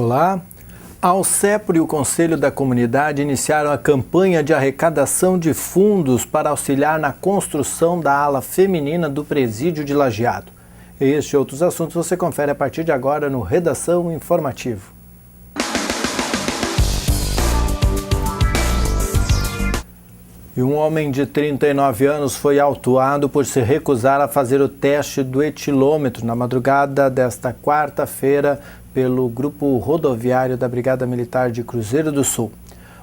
Olá! A Alcepro e o Conselho da Comunidade iniciaram a campanha de arrecadação de fundos para auxiliar na construção da ala feminina do Presídio de Lajeado. Este e outros assuntos você confere a partir de agora no Redação Informativo. E um homem de 39 anos foi autuado por se recusar a fazer o teste do etilômetro na madrugada desta quarta-feira pelo Grupo Rodoviário da Brigada Militar de Cruzeiro do Sul.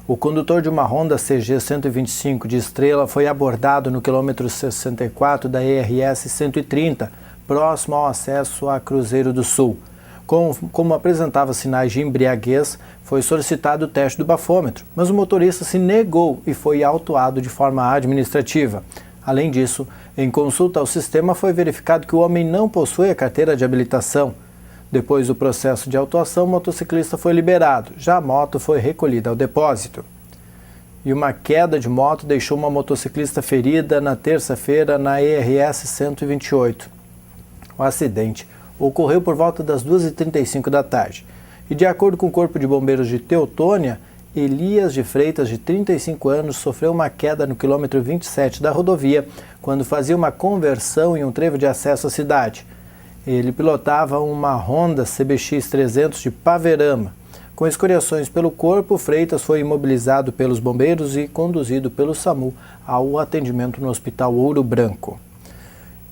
O condutor de uma Honda CG 125 de Estrela foi abordado no quilômetro 64 da ERS 130, próximo ao acesso a Cruzeiro do Sul. Como apresentava sinais de embriaguez, foi solicitado o teste do bafômetro, mas o motorista se negou e foi autuado de forma administrativa. Além disso, em consulta ao sistema foi verificado que o homem não possui a carteira de habilitação. Depois do processo de autuação, o motociclista foi liberado, já a moto foi recolhida ao depósito. E uma queda de moto deixou uma motociclista ferida na terça-feira na ERS 128. O acidente ocorreu por volta das 2h35 da tarde. E de acordo com o Corpo de Bombeiros de Teutônia, Elias de Freitas, de 35 anos, sofreu uma queda no quilômetro 27 da rodovia, quando fazia uma conversão em um trevo de acesso à cidade. Ele pilotava uma Honda CBX 300 de Paverama. Com escoriações pelo corpo, Freitas foi imobilizado pelos bombeiros e conduzido pelo SAMU ao atendimento no Hospital Ouro Branco.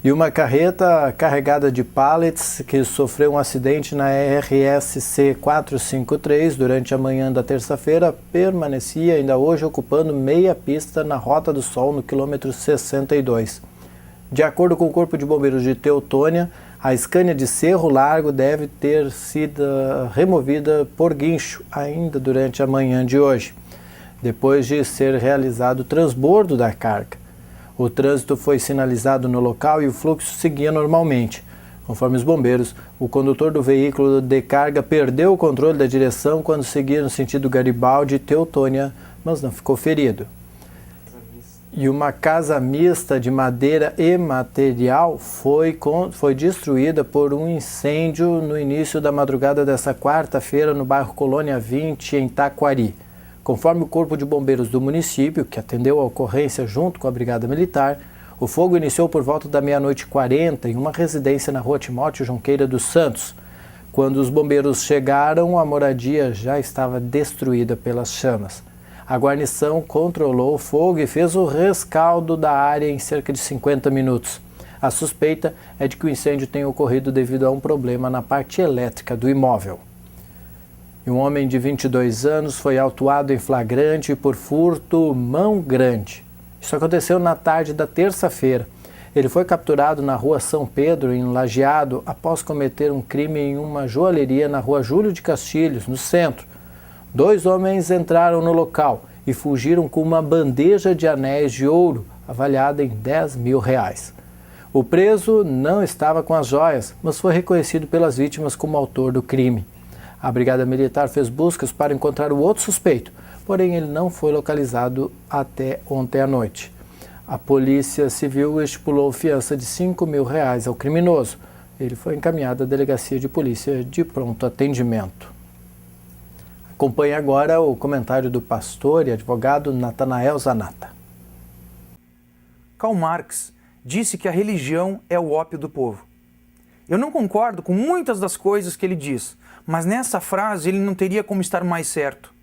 E uma carreta carregada de pallets que sofreu um acidente na RSC 453 durante a manhã da terça-feira permanecia ainda hoje ocupando meia pista na Rota do Sol no quilômetro 62. De acordo com o Corpo de Bombeiros de Teutônia, a Scania de Cerro Largo deve ter sido removida por guincho ainda durante a manhã de hoje, depois de ser realizado o transbordo da carga. O trânsito foi sinalizado no local e o fluxo seguia normalmente. Conforme os bombeiros, o condutor do veículo de carga perdeu o controle da direção quando seguia no sentido Garibaldi e Teutônia, mas não ficou ferido. E uma casa mista de madeira e material foi destruída por um incêndio no início da madrugada desta quarta-feira no bairro Colônia 20, em Taquari. Conforme o Corpo de Bombeiros do município, que atendeu a ocorrência junto com a Brigada Militar, o fogo iniciou por volta da 00h40 em uma residência na rua Timóteo Junqueira dos Santos. Quando os bombeiros chegaram, a moradia já estava destruída pelas chamas. A guarnição controlou o fogo e fez o rescaldo da área em cerca de 50 minutos. A suspeita é de que o incêndio tenha ocorrido devido a um problema na parte elétrica do imóvel. E um homem de 22 anos foi autuado em flagrante por furto mão grande. Isso aconteceu na tarde da terça-feira. Ele foi capturado na rua São Pedro, em Lajeado, após cometer um crime em uma joalheria na rua Júlio de Castilhos, no centro. 2 homens entraram no local e fugiram com uma bandeja de anéis de ouro, avaliada em R$10 mil. O preso não estava com as joias, mas foi reconhecido pelas vítimas como autor do crime. A Brigada Militar fez buscas para encontrar o outro suspeito, porém ele não foi localizado até ontem à noite. A Polícia Civil estipulou fiança de R$5 mil ao criminoso. Ele foi encaminhado à Delegacia de Polícia de Pronto Atendimento. Acompanhe agora o comentário do pastor e advogado Natanael Zanata. Karl Marx disse que a religião é o ópio do povo. Eu não concordo com muitas das coisas que ele diz, mas nessa frase ele não teria como estar mais certo.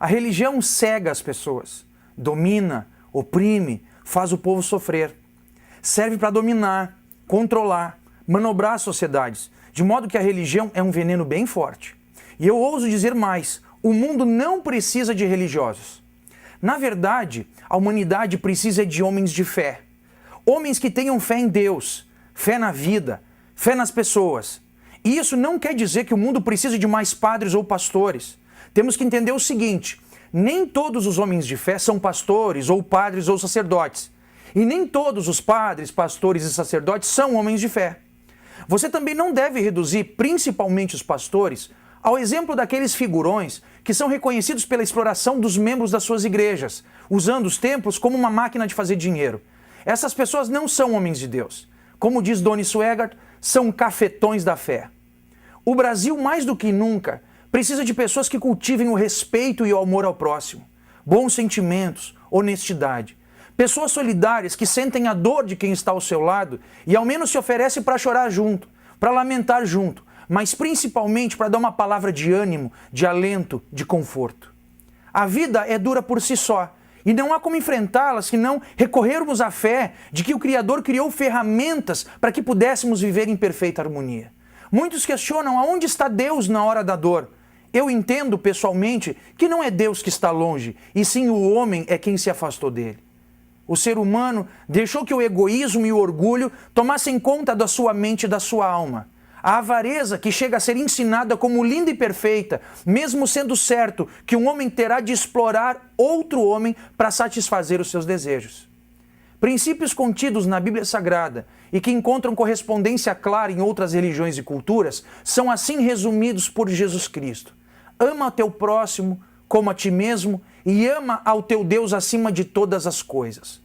A religião cega as pessoas, domina, oprime, faz o povo sofrer. Serve para dominar, controlar, manobrar as sociedades, de modo que a religião é um veneno bem forte. E eu ouso dizer mais, o mundo não precisa de religiosos. Na verdade, a humanidade precisa de homens de fé. Homens que tenham fé em Deus, fé na vida, fé nas pessoas. E isso não quer dizer que o mundo precisa de mais padres ou pastores. Temos que entender o seguinte, nem todos os homens de fé são pastores ou padres ou sacerdotes. E nem todos os padres, pastores e sacerdotes são homens de fé. Você também não deve reduzir, principalmente os pastores, ao exemplo daqueles figurões que são reconhecidos pela exploração dos membros das suas igrejas, usando os templos como uma máquina de fazer dinheiro. Essas pessoas não são homens de Deus. Como diz Doni Swegart, são cafetões da fé. O Brasil, mais do que nunca, Precisa de pessoas que cultivem o respeito e o amor ao próximo, bons sentimentos, honestidade. Pessoas solidárias que sentem a dor de quem está ao seu lado e ao menos se oferecem para chorar junto, para lamentar junto, mas principalmente para dar uma palavra de ânimo, de alento, de conforto. A vida é dura por si só e não há como enfrentá-la se não recorrermos à fé de que o Criador criou ferramentas para que pudéssemos viver em perfeita harmonia. Muitos questionam aonde está Deus na hora da dor. Eu entendo pessoalmente que não é Deus que está longe, e sim o homem é quem se afastou dele. O ser humano deixou que o egoísmo e o orgulho tomassem conta da sua mente e da sua alma. A avareza que chega a ser ensinada como linda e perfeita, mesmo sendo certo que um homem terá de explorar outro homem para satisfazer os seus desejos. Princípios contidos na Bíblia Sagrada e que encontram correspondência clara em outras religiões e culturas são assim resumidos por Jesus Cristo. Ama o teu próximo como a ti mesmo e ama ao teu Deus acima de todas as coisas.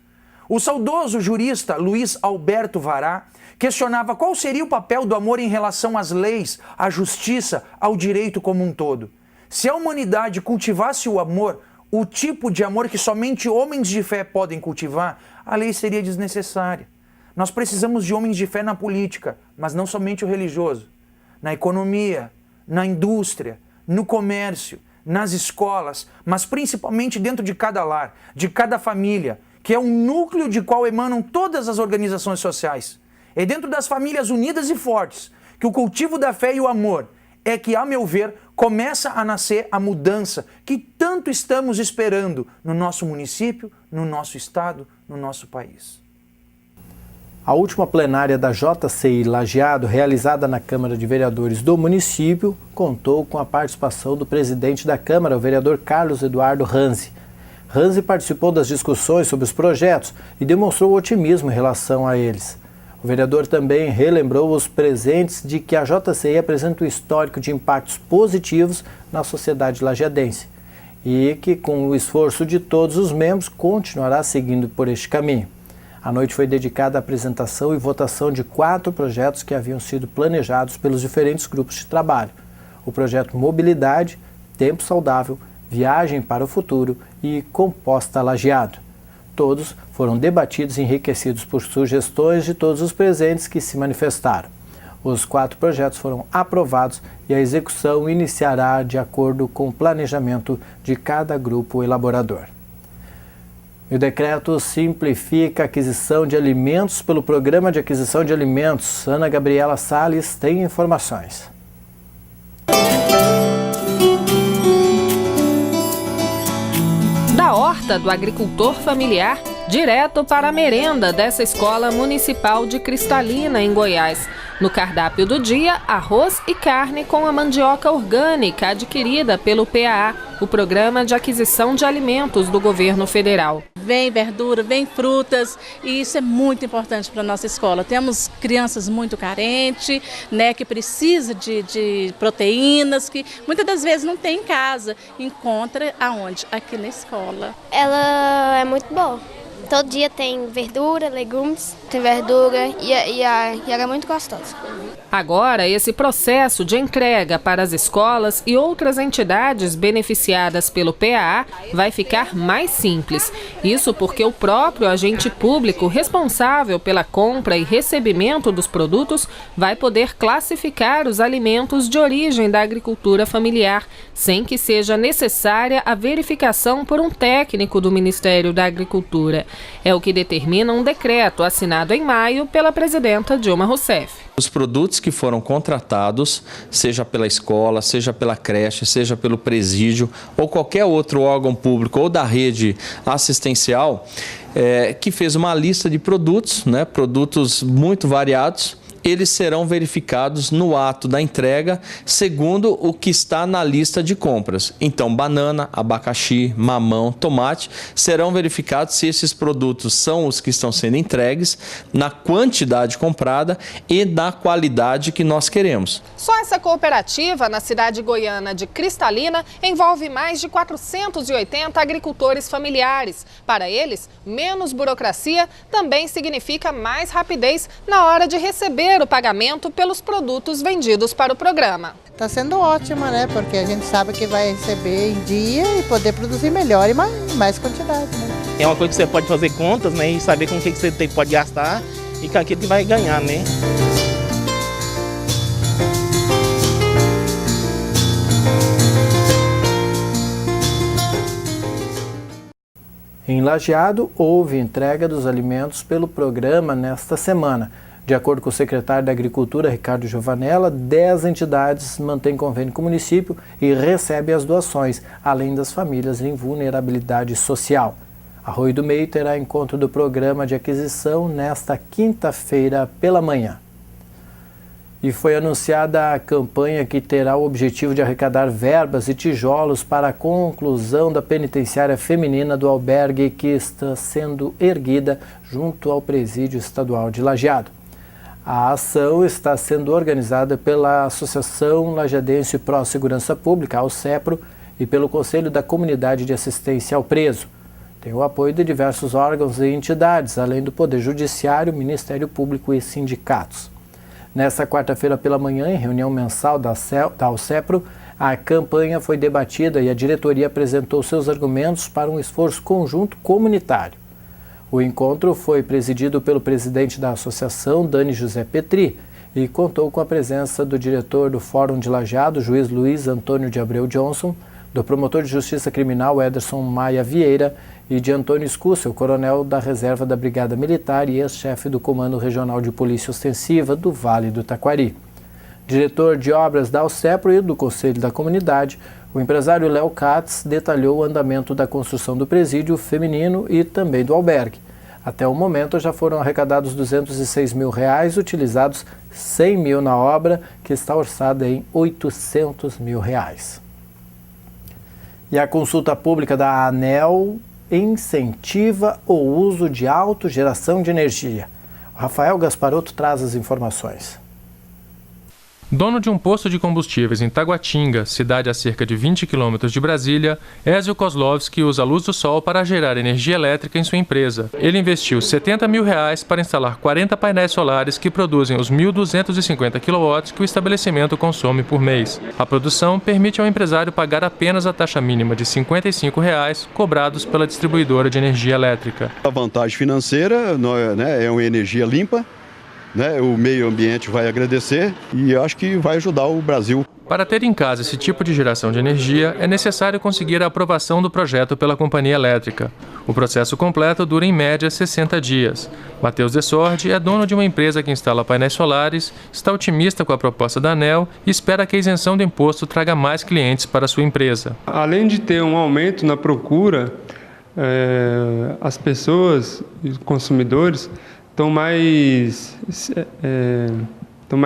O saudoso jurista Luiz Alberto Vará questionava qual seria o papel do amor em relação às leis, à justiça, ao direito como um todo. Se a humanidade cultivasse o amor, o tipo de amor que somente homens de fé podem cultivar, a lei seria desnecessária. Nós precisamos de homens de fé na política, mas não somente o religioso. Na economia, na indústria, no comércio, nas escolas, mas principalmente dentro de cada lar, de cada família, que é um núcleo de qual emanam todas as organizações sociais. É dentro das famílias unidas e fortes que o cultivo da fé e o amor é que, a meu ver, começa a nascer a mudança que tanto estamos esperando no nosso município, no nosso estado, no nosso país. A última plenária da JCI Lajeado, realizada na Câmara de Vereadores do município, contou com a participação do presidente da Câmara, o vereador Carlos Eduardo Ranzi. Ranzi participou das discussões sobre os projetos e demonstrou otimismo em relação a eles. O vereador também relembrou os presentes de que a JCI apresenta um histórico de impactos positivos na sociedade lajeadense e que, com o esforço de todos os membros, continuará seguindo por este caminho. A noite foi dedicada à apresentação e votação de 4 projetos que haviam sido planejados pelos diferentes grupos de trabalho. O projeto Mobilidade, Tempo Saudável, Viagem para o Futuro e Composta Lajeado. Todos foram debatidos e enriquecidos por sugestões de todos os presentes que se manifestaram. Os 4 projetos foram aprovados e a execução iniciará de acordo com o planejamento de cada grupo elaborador. O decreto simplifica a aquisição de alimentos pelo Programa de Aquisição de Alimentos. Ana Gabriela Salles tem informações. Da horta do agricultor familiar, direto para a merenda dessa escola municipal de Cristalina, em Goiás. No cardápio do dia, arroz e carne com a mandioca orgânica adquirida pelo PAA, o Programa de Aquisição de Alimentos do Governo Federal. Vem verdura, vem frutas e isso é muito importante para a nossa escola. Temos crianças muito carentes, né, que precisam de proteínas, que muitas das vezes não tem em casa. Encontra aonde? Aqui na escola. Ela é muito boa. Todo dia tem verdura, legumes, tem verdura e ela é muito gostosa. Agora, esse processo de entrega para as escolas e outras entidades beneficiadas pelo PAA vai ficar mais simples. Isso porque o próprio agente público responsável pela compra e recebimento dos produtos vai poder classificar os alimentos de origem da agricultura familiar, sem que seja necessária a verificação por um técnico do Ministério da Agricultura. É o que determina um decreto assinado em maio pela presidenta Dilma Rousseff. Os produtos que foram contratados, seja pela escola, seja pela creche, seja pelo presídio ou qualquer outro órgão público ou da rede assistencial, que fez uma lista de produtos, né, produtos muito variados, eles serão verificados no ato da entrega, segundo o que está na lista de compras. Então, banana, abacaxi, mamão, tomate, serão verificados se esses produtos são os que estão sendo entregues, na quantidade comprada e da qualidade que nós queremos. Só essa cooperativa, na cidade goiana de Cristalina, envolve mais de 480 agricultores familiares. Para eles, menos burocracia também significa mais rapidez na hora de receber o pagamento pelos produtos vendidos para o programa. Está sendo ótima, né? Porque a gente sabe que vai receber em dia e poder produzir melhor e mais quantidade, né? É uma coisa que você pode fazer contas, né? E saber com o que você pode gastar e com aquilo que vai ganhar, né? Em Lajeado, houve entrega dos alimentos pelo programa nesta semana. De acordo com o secretário da Agricultura, Ricardo Giovanella, 10 entidades mantêm convênio com o município e recebem as doações, além das famílias em vulnerabilidade social. Arroio do Meio terá encontro do programa de aquisição nesta quinta-feira pela manhã. E foi anunciada a campanha que terá o objetivo de arrecadar verbas e tijolos para a conclusão da penitenciária feminina do albergue que está sendo erguida junto ao Presídio Estadual de Lajeado. A ação está sendo organizada pela Associação Lajadense Pró Segurança Pública, ALCEPRO, e pelo Conselho da Comunidade de Assistência ao Preso. Tem o apoio de diversos órgãos e entidades, além do Poder Judiciário, Ministério Público e sindicatos. Nesta quarta-feira pela manhã, em reunião mensal da ALCEPRO, a campanha foi debatida e a diretoria apresentou seus argumentos para um esforço conjunto comunitário. O encontro foi presidido pelo presidente da associação, Dani José Petri, e contou com a presença do diretor do Fórum de Lajeado, juiz Luiz Antônio de Abreu Johnson, do promotor de Justiça Criminal, Ederson Maia Vieira, e de Antônio Escúcio, coronel da Reserva da Brigada Militar e ex-chefe do Comando Regional de Polícia Ostensiva do Vale do Taquari. Diretor de obras da ALCEPRO e do Conselho da Comunidade, o empresário Léo Katz detalhou o andamento da construção do presídio feminino e também do albergue. Até o momento já foram arrecadados R$206 mil, utilizados R$100 mil na obra, que está orçada em R$800 mil. E a consulta pública da ANEEL incentiva o uso de autogeração de energia. O Rafael Gasparotto traz as informações. Dono de um posto de combustíveis em Taguatinga, cidade a cerca de 20 quilômetros de Brasília, Ézio Kozlovski usa a luz do sol para gerar energia elétrica em sua empresa. Ele investiu R$70 mil para instalar 40 painéis solares que produzem os 1.250 kW que o estabelecimento consome por mês. A produção permite ao empresário pagar apenas a taxa mínima de R$ 55 cobrados pela distribuidora de energia elétrica. A vantagem financeira, né, é uma energia limpa. O meio ambiente vai agradecer e acho que vai ajudar o Brasil. Para ter em casa esse tipo de geração de energia, é necessário conseguir a aprovação do projeto pela companhia elétrica. O processo completo dura em média 60 dias. Matheus Desordi é dono de uma empresa que instala painéis solares, está otimista com a proposta da ANEEL e espera que a isenção do imposto traga mais clientes para a sua empresa. Além de ter um aumento na procura, as pessoas, os consumidores, estão mais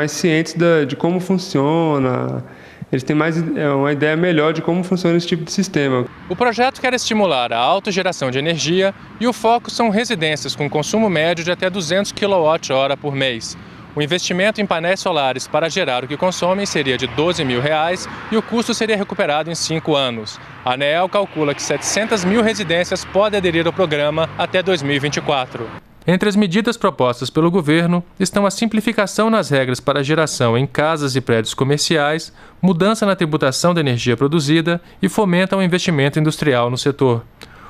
cientes de como funciona, eles têm uma ideia melhor de como funciona esse tipo de sistema. O projeto quer estimular a autogeração de energia e o foco são residências com consumo médio de até 200 kWh por mês. O investimento em painéis solares para gerar o que consomem seria de R$12 mil e o custo seria recuperado em 5 anos. A ANEEL calcula que 700 mil residências podem aderir ao programa até 2024. Entre as medidas propostas pelo governo estão a simplificação nas regras para a geração em casas e prédios comerciais, mudança na tributação da energia produzida e fomenta o investimento industrial no setor.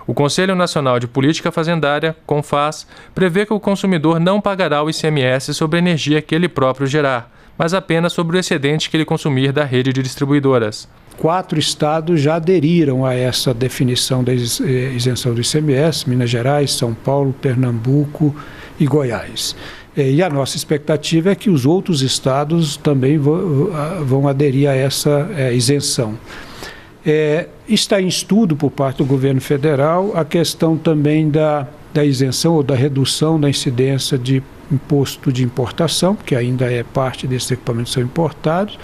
O Conselho Nacional de Política Fazendária, CONFAS, prevê que o consumidor não pagará o ICMS sobre a energia que ele próprio gerar, mas apenas sobre o excedente que ele consumir da rede de distribuidoras. 4 estados já aderiram a essa definição da isenção do ICMS, Minas Gerais, São Paulo, Pernambuco e Goiás. E a nossa expectativa é que os outros estados também vão aderir a essa isenção. Está em estudo por parte do governo federal a questão também da isenção ou da redução da incidência de imposto de importação, que ainda é parte desses equipamentos que são importados.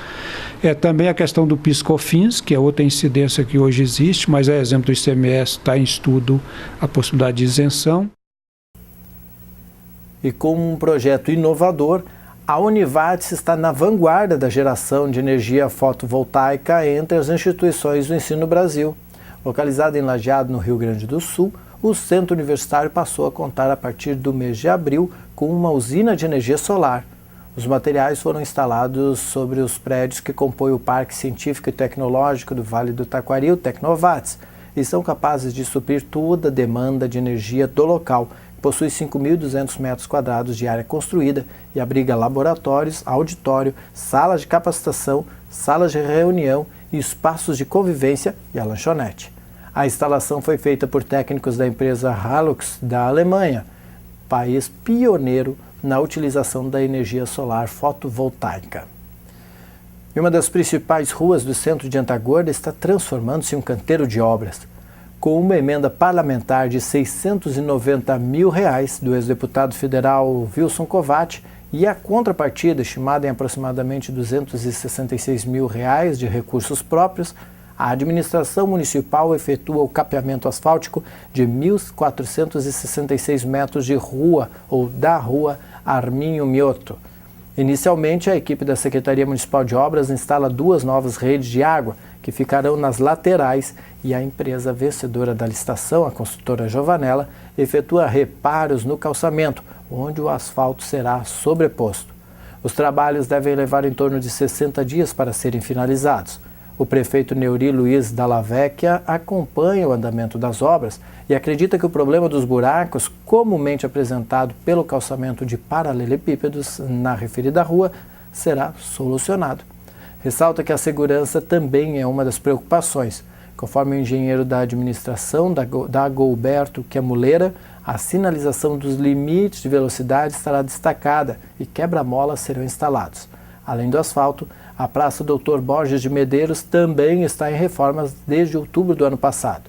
Também a questão do PIS/COFINS, que é outra incidência que hoje existe, mas a exemplo do ICMS está em estudo a possibilidade de isenção. E com um projeto inovador, a Univates está na vanguarda da geração de energia fotovoltaica entre as instituições do ensino Brasil. Localizado em Lajeado, no Rio Grande do Sul, o Centro Universitário passou a contar a partir do mês de abril com uma usina de energia solar. Os materiais foram instalados sobre os prédios que compõem o Parque Científico e Tecnológico do Vale do Taquari, o Tecnovates, e são capazes de suprir toda a demanda de energia do local. Possui 5.200 metros quadrados de área construída e abriga laboratórios, auditório, salas de capacitação, salas de reunião e espaços de convivência e a lanchonete. A instalação foi feita por técnicos da empresa Halux da Alemanha, país pioneiro na utilização da energia solar fotovoltaica. E uma das principais ruas do centro de Antagorda está transformando-se em um canteiro de obras. Com uma emenda parlamentar de R$ 690 mil do ex-deputado federal Wilson Covatti e a contrapartida, estimada em aproximadamente R$ 266 mil de recursos próprios, a administração municipal efetua o capeamento asfáltico de 1.466 metros de rua, ou da rua Arminho Mioto. Inicialmente, a equipe da Secretaria Municipal de Obras instala 2 novas redes de água, que ficarão nas laterais, e a empresa vencedora da licitação, a construtora Giovanella, efetua reparos no calçamento, onde o asfalto será sobreposto. Os trabalhos devem levar em torno de 60 dias para serem finalizados. O prefeito Neuri Luiz Dalla Vecchia acompanha o andamento das obras e acredita que o problema dos buracos, comumente apresentado pelo calçamento de paralelepípedos na referida rua, será solucionado. Ressalta que a segurança também é uma das preocupações. Conforme o engenheiro da administração da Gilberto Quemuleira, a sinalização dos limites de velocidade estará destacada e quebra-molas serão instalados. Além do asfalto, a Praça Dr. Borges de Medeiros também está em reformas desde outubro do ano passado.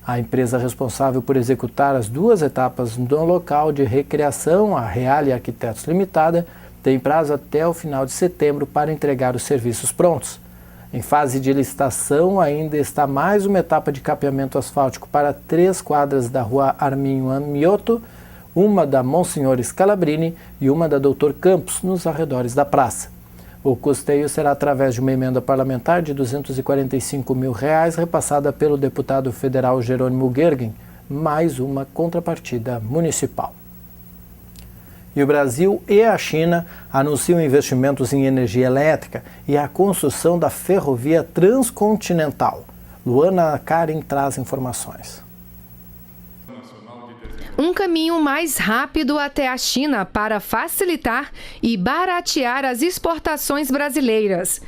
A empresa responsável por executar as 2 etapas do local de recreação, a Reale Arquitetos Limitada, tem prazo até o final de setembro para entregar os serviços prontos. Em fase de licitação, ainda está mais uma etapa de capeamento asfáltico para 3 quadras da rua Arminho Mioto, uma da Monsenhor Scalabrini e uma da Doutor Campos, nos arredores da praça. O custeio será através de uma emenda parlamentar de R$ 245 mil repassada pelo deputado federal Jerônimo Gergen, mais uma contrapartida municipal. E o Brasil e a China anunciam investimentos em energia elétrica e a construção da ferrovia transcontinental. Luana Karen traz informações. Um caminho mais rápido até a China para facilitar e baratear as exportações brasileiras.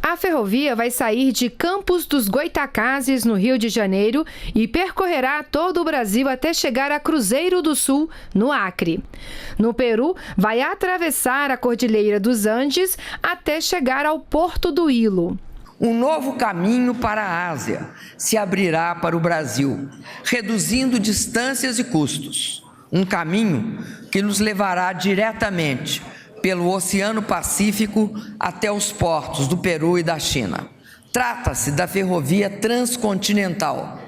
A ferrovia vai sair de Campos dos Goitacazes, no Rio de Janeiro, e percorrerá todo o Brasil até chegar a Cruzeiro do Sul, no Acre. No Peru, vai atravessar a Cordilheira dos Andes até chegar ao Porto do Hilo. Um novo caminho para a Ásia se abrirá para o Brasil, reduzindo distâncias e custos. Um caminho que nos levará diretamente pelo Oceano Pacífico até os portos do Peru e da China. Trata-se da ferrovia transcontinental,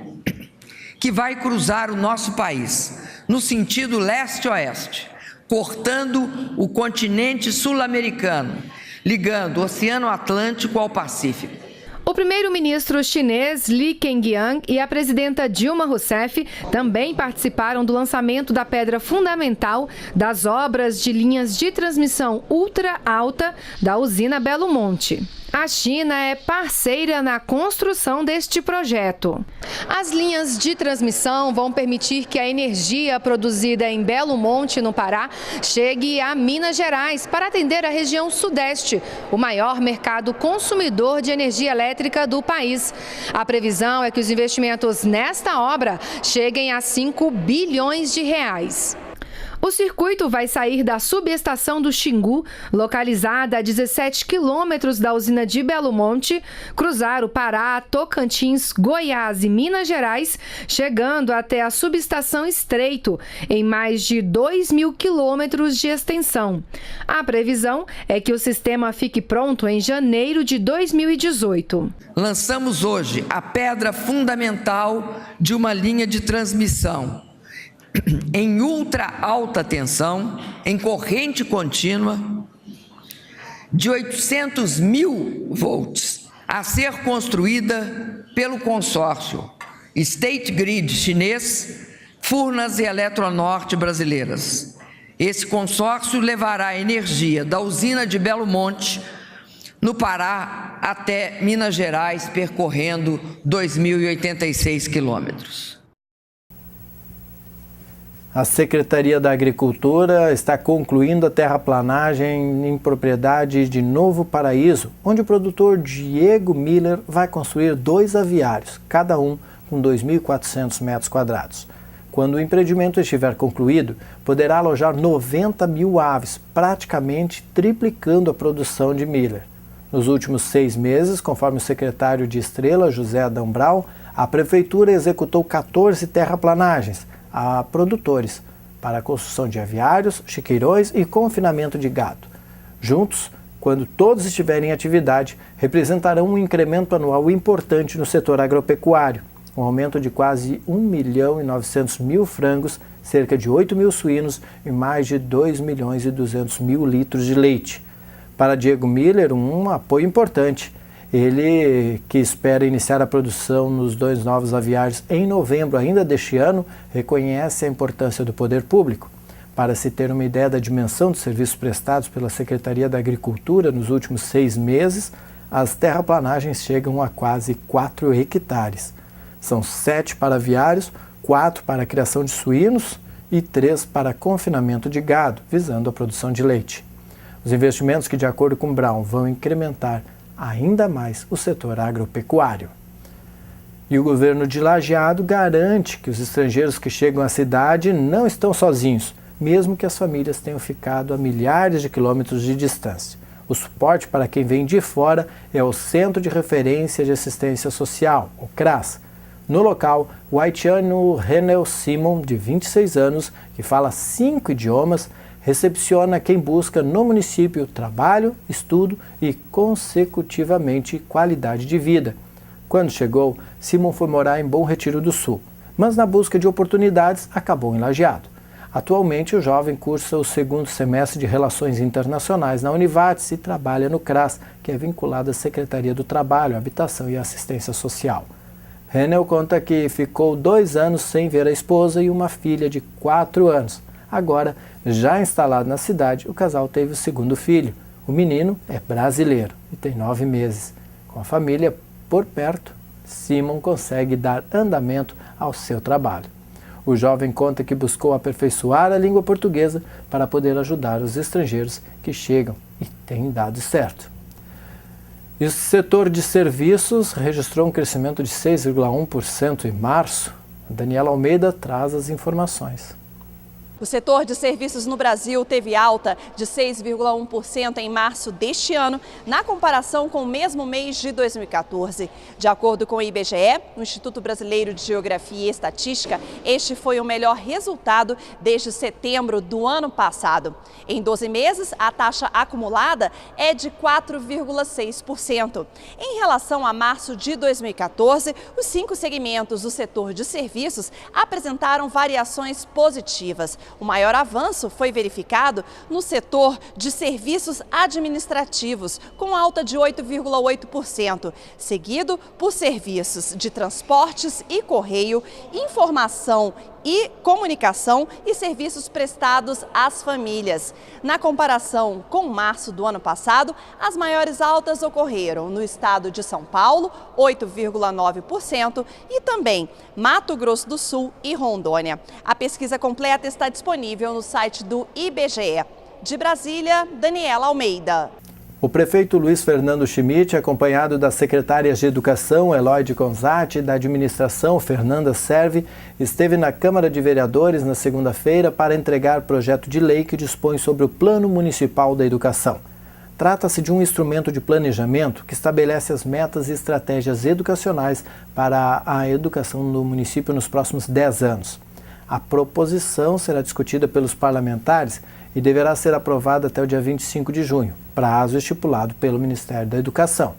que vai cruzar o nosso país no sentido leste-oeste, cortando o continente sul-americano, ligando o Oceano Atlântico ao Pacífico. O primeiro-ministro chinês Li Kenqiang e a presidenta Dilma Rousseff também participaram do lançamento da pedra fundamental das obras de linhas de transmissão ultra alta da usina Belo Monte. A China é parceira na construção deste projeto. As linhas de transmissão vão permitir que a energia produzida em Belo Monte, no Pará, chegue a Minas Gerais para atender a região sudeste, o maior mercado consumidor de energia elétrica do país. A previsão é que os investimentos nesta obra cheguem a 5 bilhões de reais. O circuito vai sair da subestação do Xingu, localizada a 17 quilômetros da usina de Belo Monte, cruzar o Pará, Tocantins, Goiás e Minas Gerais, chegando até a subestação Estreito, em mais de 2.000 quilômetros de extensão. A previsão é que o sistema fique pronto em janeiro de 2018. Lançamos hoje a pedra fundamental de uma linha de transmissão em ultra alta tensão, em corrente contínua, de 800 mil volts, a ser construída pelo consórcio State Grid chinês, Furnas e Eletronorte brasileiras, Esse consórcio levará a energia da usina de Belo Monte, no Pará, até Minas Gerais, percorrendo 2.086 quilômetros. A Secretaria da Agricultura está concluindo a terraplanagem em propriedade de Novo Paraíso, onde o produtor Diego Miller vai construir 2 aviários, cada um com 2.400 metros quadrados. Quando o empreendimento estiver concluído, poderá alojar 90 mil aves, praticamente triplicando a produção de Miller. Nos últimos 6 meses, conforme o secretário de Estrela, José Adão Brau, a Prefeitura executou 14 terraplanagens a produtores para a construção de aviários, chiqueirões e confinamento de gado. Juntos, quando todos estiverem em atividade, representarão um incremento anual importante no setor agropecuário, um aumento de quase 1.900.000 frangos, cerca de 8 mil suínos e mais de 2.200.000 litros de leite. Para Diego Miller, um apoio importante. Ele, que espera iniciar a produção nos 2 novos aviários em novembro ainda deste ano, reconhece a importância do poder público. Para se ter uma ideia da dimensão dos serviços prestados pela Secretaria da Agricultura nos últimos 6 meses, as terraplanagens chegam a quase 4 hectares. São 7 para aviários, 4 para a criação de suínos e 3 para confinamento de gado, visando a produção de leite. Os investimentos que, de acordo com Brown, vão incrementar ainda mais o setor agropecuário. E o governo de Lajeado garante que os estrangeiros que chegam à cidade não estão sozinhos, mesmo que as famílias tenham ficado a milhares de quilômetros de distância. O suporte para quem vem de fora é o Centro de Referência de Assistência Social, o CRAS. No local, o haitiano Renel Simon, de 26 anos, que fala 5 idiomas, recepciona quem busca no município trabalho, estudo e, consecutivamente, qualidade de vida. Quando chegou, Simon foi morar em Bom Retiro do Sul, mas na busca de oportunidades acabou em Lajeado. Atualmente, o jovem cursa o 2º semestre de Relações Internacionais na Univates e trabalha no CRAS, que é vinculado à Secretaria do Trabalho, Habitação e Assistência Social. Renel conta que ficou 2 anos sem ver a esposa e uma filha de 4 anos. Agora, já instalado na cidade, o casal teve o 2º filho. O menino é brasileiro e tem 9 meses. Com a família por perto, Simon consegue dar andamento ao seu trabalho. O jovem conta que buscou aperfeiçoar a língua portuguesa para poder ajudar os estrangeiros que chegam e tem dado certo. E o setor de serviços registrou um crescimento de 6,1% em março. Daniela Almeida traz as informações. O setor de serviços no Brasil teve alta de 6,1% em março deste ano, na comparação com o mesmo mês de 2014. De acordo com o IBGE, o Instituto Brasileiro de Geografia e Estatística, este foi o melhor resultado desde setembro do ano passado. Em 12 meses, a taxa acumulada é de 4,6%. Em relação a março de 2014, os 5 segmentos do setor de serviços apresentaram variações positivas. O maior avanço foi verificado no setor de serviços administrativos, com alta de 8,8%, seguido por serviços de transportes e correio, informação e comunicação e serviços prestados às famílias. Na comparação com março do ano passado, as maiores altas ocorreram no estado de São Paulo, 8,9%, e também Mato Grosso do Sul e Rondônia. A pesquisa completa está disponível no site do IBGE. De Brasília, Daniela Almeida. O prefeito Luiz Fernando Schmidt, acompanhado das secretárias de Educação, Eloide Conzatti, e da Administração, Fernanda Serve, esteve na Câmara de Vereadores na segunda-feira para entregar projeto de lei que dispõe sobre o Plano Municipal da Educação. Trata-se de um instrumento de planejamento que estabelece as metas e estratégias educacionais para a educação no município nos próximos 10 anos. A proposição será discutida pelos parlamentares e deverá ser aprovada até o dia 25 de junho, prazo estipulado pelo Ministério da Educação.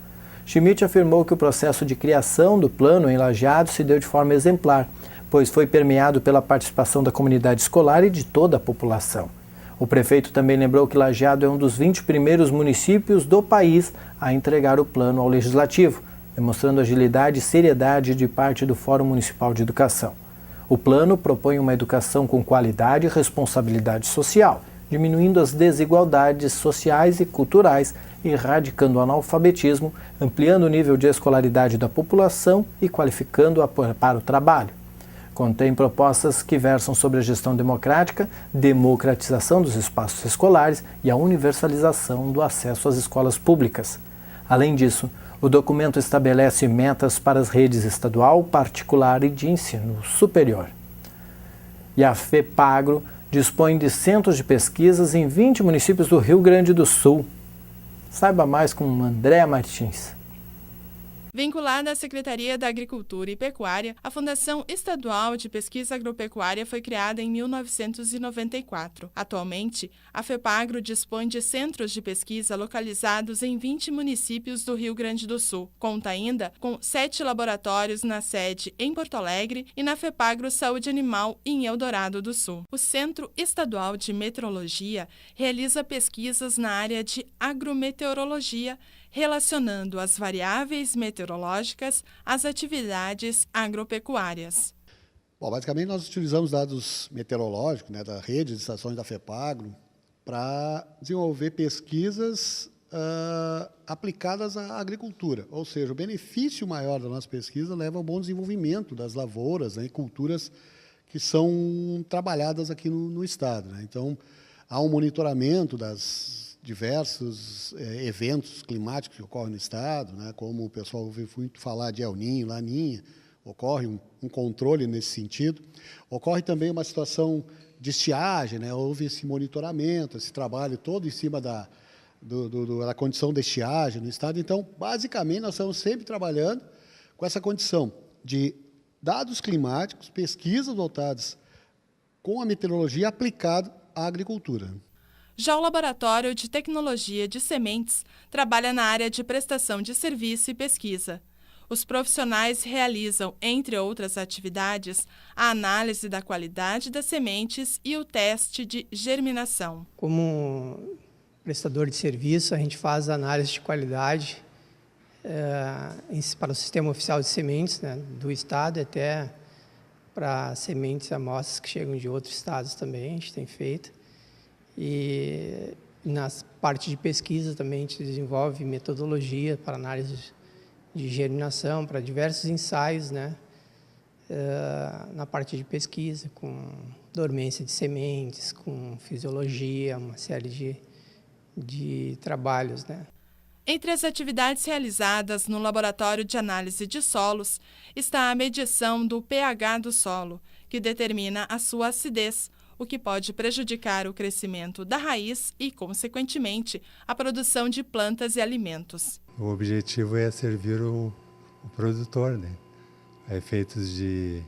Schmidt afirmou que o processo de criação do plano em Lajeado se deu de forma exemplar, pois foi permeado pela participação da comunidade escolar e de toda a população. O prefeito também lembrou que Lajeado é um dos 20 primeiros municípios do país a entregar o plano ao Legislativo, demonstrando agilidade e seriedade de parte do Fórum Municipal de Educação. O plano propõe uma educação com qualidade e responsabilidade social, diminuindo as desigualdades sociais e culturais, erradicando o analfabetismo, ampliando o nível de escolaridade da população e qualificando-a para o trabalho. Contém propostas que versam sobre a gestão democrática, democratização dos espaços escolares e a universalização do acesso às escolas públicas. Além disso, o documento estabelece metas para as redes estadual, particular e de ensino superior. E a FEPAGRO dispõe de centros de pesquisas em 20 municípios do Rio Grande do Sul. Saiba mais com Andréa Martins. Vinculada à Secretaria da Agricultura e Pecuária, a Fundação Estadual de Pesquisa Agropecuária foi criada em 1994. Atualmente, a FEPAGRO dispõe de centros de pesquisa localizados em 20 municípios do Rio Grande do Sul. Conta ainda com 7 laboratórios na sede em Porto Alegre e na FEPAGRO Saúde Animal em Eldorado do Sul. O Centro Estadual de Meteorologia realiza pesquisas na área de agrometeorologia, relacionando as variáveis meteorológicas às atividades agropecuárias. Bom, basicamente nós utilizamos dados meteorológicos, da rede de estações da FEPAGRO para desenvolver pesquisas aplicadas à agricultura. Ou seja, o benefício maior da nossa pesquisa leva ao bom desenvolvimento das lavouras e culturas que são trabalhadas aqui no Estado. Então, há um monitoramento das diversos eventos climáticos que ocorrem no Estado, como o pessoal ouve muito falar de El Niño, Laninha, ocorre um controle nesse sentido. Ocorre também uma situação de estiagem, houve esse monitoramento, esse trabalho todo em cima da condição de estiagem no Estado. Então, basicamente, nós estamos sempre trabalhando com essa condição de dados climáticos, pesquisas voltadas com a meteorologia aplicada à agricultura. Já o Laboratório de Tecnologia de Sementes trabalha na área de prestação de serviço e pesquisa. Os profissionais realizam, entre outras atividades, a análise da qualidade das sementes e o teste de germinação. Como prestador de serviço, a gente faz análise de qualidade para o Sistema Oficial de Sementes do Estado, até para sementes e amostras que chegam de outros estados também, a gente tem feito. E na parte de pesquisa também a gente desenvolve metodologia para análise de germinação, para diversos ensaios, na parte de pesquisa, com dormência de sementes, com fisiologia, uma série de trabalhos. Entre as atividades realizadas no Laboratório de Análise de Solos está a medição do pH do solo, que determina a sua acidez, o que pode prejudicar o crescimento da raiz e, consequentemente, a produção de plantas e alimentos. O objetivo é servir o produtor, a efeitos de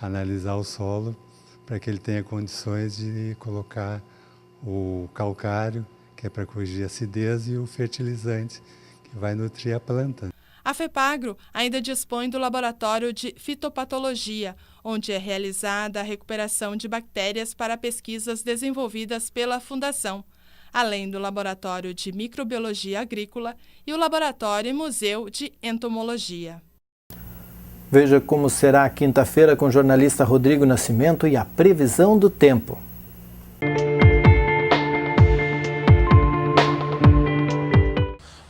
analisar o solo para que ele tenha condições de colocar o calcário, que é para corrigir a acidez, e o fertilizante, que vai nutrir a planta. A FEPAGRO ainda dispõe do Laboratório de Fitopatologia, onde é realizada a recuperação de bactérias para pesquisas desenvolvidas pela Fundação, além do Laboratório de Microbiologia Agrícola e o Laboratório e Museu de Entomologia. Veja como será a quinta-feira com o jornalista Rodrigo Nascimento e a previsão do tempo.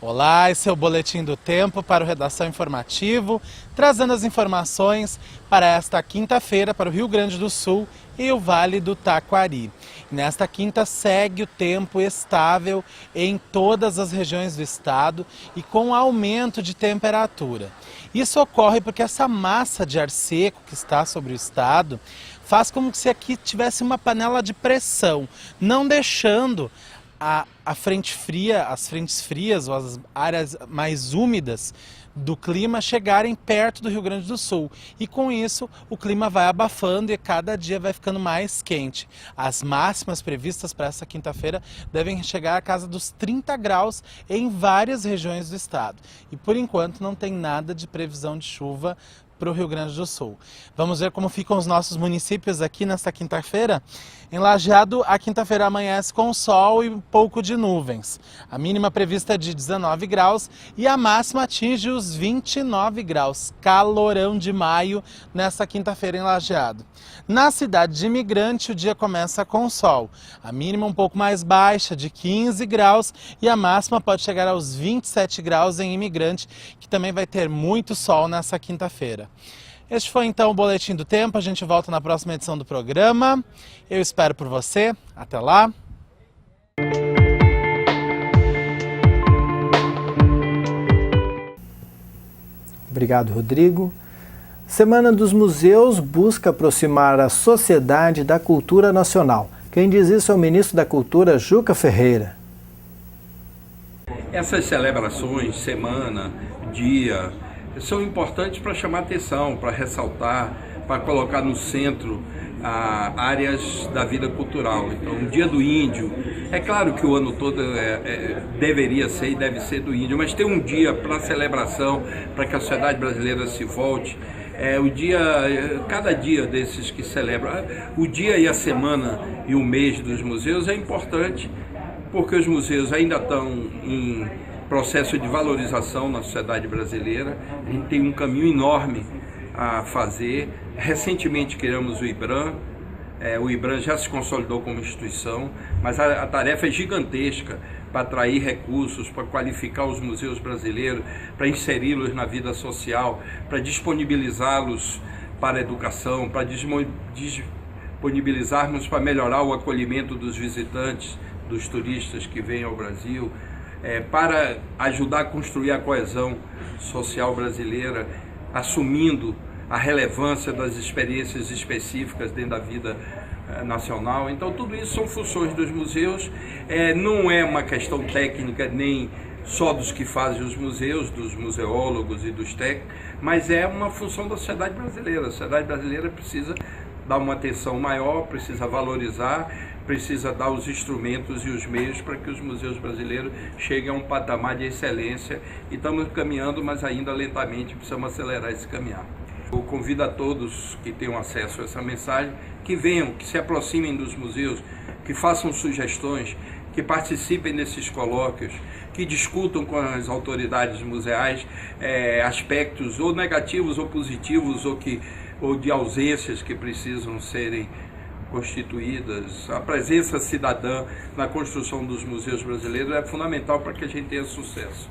Olá, esse é o Boletim do Tempo para o Redação Informativo, trazendo as informações para esta quinta-feira para o Rio Grande do Sul e o Vale do Taquari. Nesta quinta segue o tempo estável em todas as regiões do estado e com aumento de temperatura. Isso ocorre porque essa massa de ar seco que está sobre o estado faz como se aqui tivesse uma panela de pressão, não deixando a frente fria, as frentes frias ou as áreas mais úmidas do clima chegarem perto do Rio Grande do Sul. E com isso o clima vai abafando e cada dia vai ficando mais quente. As máximas previstas para essa quinta-feira devem chegar à casa dos 30 graus em várias regiões do estado. E por enquanto não tem nada de previsão de chuva para o Rio Grande do Sul. Vamos ver como ficam os nossos municípios aqui nesta quinta-feira. Em Lajeado, a quinta-feira amanhece com sol e um pouco de nuvens. A mínima prevista é de 19 graus e a máxima atinge os 29 graus. Calorão de maio nesta quinta-feira em Lajeado. Na cidade de Imigrante, o dia começa com sol. A mínima um pouco mais baixa, de 15 graus, e a máxima pode chegar aos 27 graus em Imigrante, que também vai ter muito sol nessa quinta-feira. Este foi então o Boletim do Tempo. A gente volta na próxima edição do programa. Eu espero por você. Até lá. Obrigado, Rodrigo. Semana dos Museus busca aproximar a sociedade da cultura nacional. Quem diz isso é o ministro da Cultura, Juca Ferreira. Essas celebrações, semana, dia, são importantes para chamar atenção, para ressaltar, para colocar no centro áreas da vida cultural. Então, o Dia do Índio, é claro que o ano todo deveria ser e deve ser do índio, mas tem um dia para celebração, para que a sociedade brasileira se volte. Cada dia desses que celebra, o dia e a semana e o mês dos museus é importante, porque os museus ainda estão em processo de valorização na sociedade brasileira. A gente tem um caminho enorme a fazer. Recentemente criamos o IBRAM. O IBRAM já se consolidou como instituição, mas a tarefa é gigantesca para atrair recursos, para qualificar os museus brasileiros, para inseri-los na vida social, para disponibilizá-los para a educação, para disponibilizarmos para melhorar o acolhimento dos visitantes, dos turistas que vêm ao Brasil, para ajudar a construir a coesão social brasileira, assumindo a relevância das experiências específicas dentro da vida nacional. Então, tudo isso são funções dos museus. Não é uma questão técnica nem só dos que fazem os museus, dos museólogos e dos técnicos, mas é uma função da sociedade brasileira. A sociedade brasileira precisa dar uma atenção maior, precisa valorizar, precisa dar os instrumentos e os meios para que os museus brasileiros cheguem a um patamar de excelência. E estamos caminhando, mas ainda lentamente precisamos acelerar esse caminhar. Eu convido a todos que tenham acesso a essa mensagem, que venham, que se aproximem dos museus, que façam sugestões, que participem desses colóquios, que discutam com as autoridades museais aspectos ou negativos ou positivos ou de ausências que precisam serem constituídas. A presença cidadã na construção dos museus brasileiros é fundamental para que a gente tenha sucesso.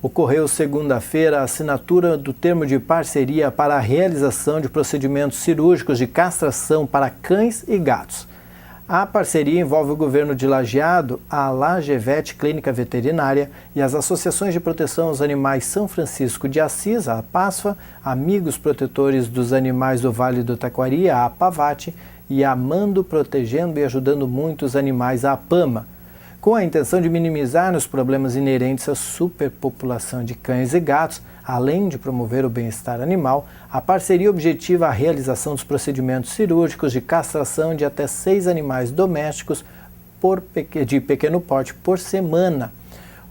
Ocorreu segunda-feira a assinatura do termo de parceria para a realização de procedimentos cirúrgicos de castração para cães e gatos. A parceria envolve o governo de Lajeado, a Lajevet Clínica Veterinária e as associações de proteção aos animais São Francisco de Assis, a APASFA, Amigos Protetores dos Animais do Vale do Taquari, a APAVAT, e Amando Protegendo e Ajudando Muitos Animais, a APAMA. Com a intenção de minimizar os problemas inerentes à superpopulação de cães e gatos, além de promover o bem-estar animal, a parceria objetiva a realização dos procedimentos cirúrgicos de castração de até 6 animais domésticos de pequeno porte por semana.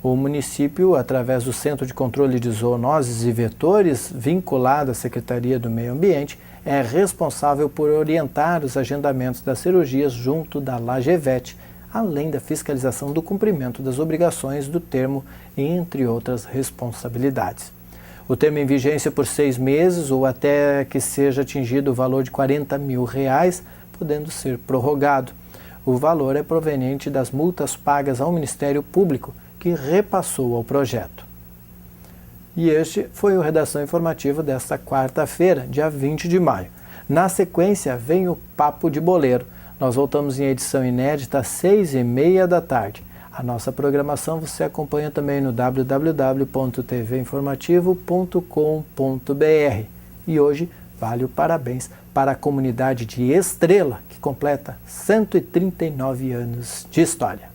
O município, através do Centro de Controle de Zoonoses e Vetores, vinculado à Secretaria do Meio Ambiente, é responsável por orientar os agendamentos das cirurgias junto da Lajevet, além da fiscalização do cumprimento das obrigações do termo, entre outras responsabilidades. O termo em vigência por 6 meses ou até que seja atingido o valor de R$40 mil, podendo ser prorrogado. O valor é proveniente das multas pagas ao Ministério Público, que repassou ao projeto. E este foi o Redação Informativa desta quarta-feira, dia 20 de maio. Na sequência, vem o Papo de Boleiro. Nós voltamos em edição inédita às 6h30 da tarde. A nossa programação você acompanha também no www.tvinformativo.com.br. E hoje vale o parabéns para a comunidade de Estrela, que completa 139 anos de história.